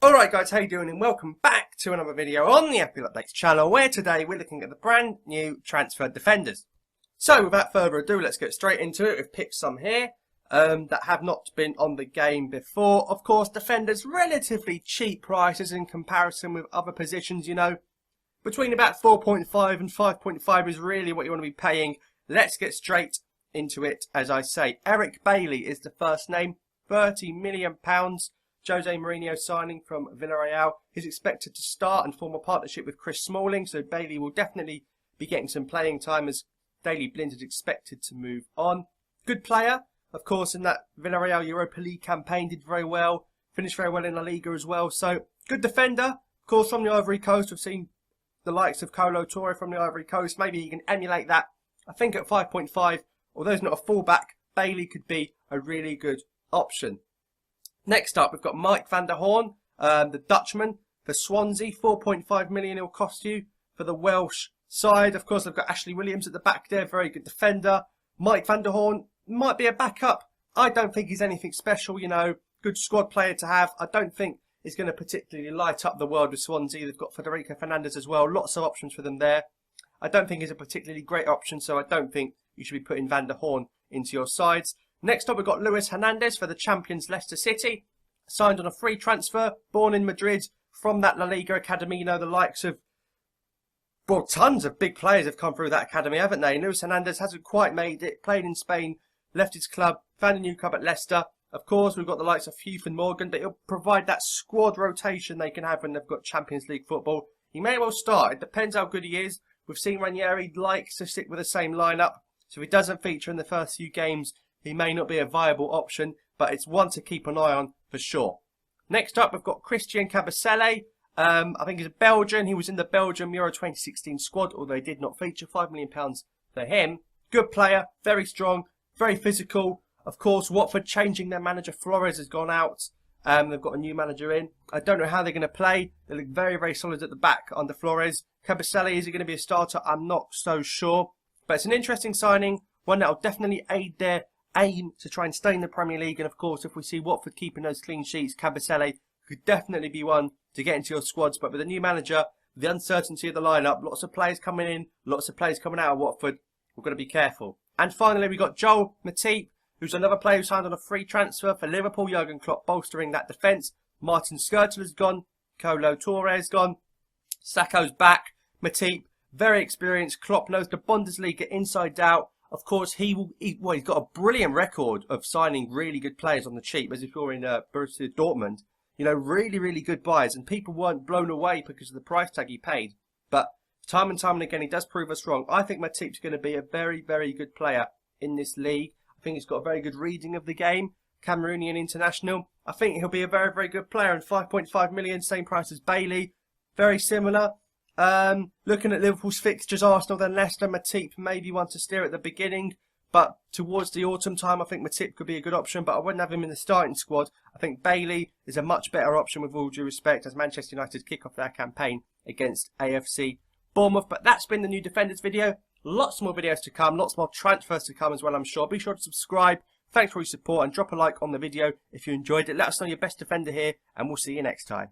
Alright guys, how you doing, and welcome back to another video on the FPL Updates channel, where today we're looking at the brand new transfer defenders. So without further ado, let's get straight into it. We've picked some here that have not been on the game before. Of course, defenders relatively cheap prices in comparison with other positions, you know. Between about 4.5 and 5.5 is really what you want to be paying. Let's get straight into it. As I say, Eric Bailey is the first name, £30 million. Jose Mourinho signing from Villarreal. He's expected to start and form a partnership with Chris Smalling, so Bailey will definitely be getting some playing time as Daley Blind is expected to move on. Good player, of course, in that Villarreal Europa League campaign, did very well, finished very well in La Liga as well. So, good defender, of course, from the Ivory Coast. We've seen the likes of Kolo Touré from the Ivory Coast. Maybe he can emulate that. I think at 5.5, although he's not a fullback, Bailey could be a really good option. Next up, we've got Mike van der Hoorn, the Dutchman, for Swansea. 4.5 million he'll cost you for the Welsh side. Of course, they've got Ashley Williams at the back there, very good defender. Mike van der Hoorn might be a backup. I don't think he's anything special, you know, good squad player to have. I don't think he's going to particularly light up the world with Swansea. They've got Federico Fernandez as well, lots of options for them there. I don't think he's a particularly great option, so I don't think you should be putting van der Hoorn into your sides. Next up, we've got Luis Hernandez for the champions Leicester City. Signed on a free transfer, born in Madrid from that La Liga academy. You know, the likes of, well, tons of big players have come through that academy, haven't they? Luis Hernandez hasn't quite made it, played in Spain, left his club, found a new club at Leicester. Of course, we've got the likes of Hugh and Morgan, but he'll provide that squad rotation they can have when they've got Champions League football. He may well start. It depends how good he is. We've seen Ranieri likes to stick with the same lineup, so if he doesn't feature in the first few games, he may not be a viable option, but it's one to keep an eye on for sure. Next up, we've got Christian Kabasele. I think he's a Belgian. He was in the Belgium Euro 2016 squad, although he did not feature. £5 million for him. Good player, very strong, very physical. Of course, Watford changing their manager. Flores has gone out. They've got a new manager in. I don't know how they're going to play. They look very, very solid at the back under Flores. Kabasele, is he going to be a starter? I'm not so sure. But it's an interesting signing, one that will definitely aid their aim to try and stay in the Premier League. And of course, if we see Watford keeping those clean sheets, Kabasele could definitely be one to get into your squads. But with a new manager, the uncertainty of the lineup, lots of players coming in, lots of players coming out of Watford, we've got to be careful. And finally, we've got Joel Matip, who's another player who signed on a free transfer for Liverpool. Jurgen Klopp bolstering that defence. Martin Skrtel has gone, Kolo Touré has gone, Sakho's back. Matip, very experienced. Klopp knows the Bundesliga inside out. Of course, he's got a brilliant record of signing really good players on the cheap, as if you're in Borussia Dortmund. You know, really, really good buys, and people weren't blown away because of the price tag he paid. But time and time and again, he does prove us wrong. I think Matip's going to be a very, very good player in this league. I think he's got a very good reading of the game, Cameroonian international. I think he'll be a very, very good player, and 5.5 million, same price as Bailey, very similar. Looking at Liverpool's fixtures, Arsenal then Leicester, Matip maybe one to steer at the beginning, but towards the autumn time I think Matip could be a good option, but I wouldn't have him in the starting squad. I think Bailey is a much better option, with all due respect, as Manchester United kick off their campaign against AFC Bournemouth. But that's been the new defenders video. Lots more videos to come, lots more transfers to come as well, I'm sure. Be sure to subscribe. Thanks for your support, and drop a like on the video if you enjoyed it. Let us know your best defender here, and we'll see you next time.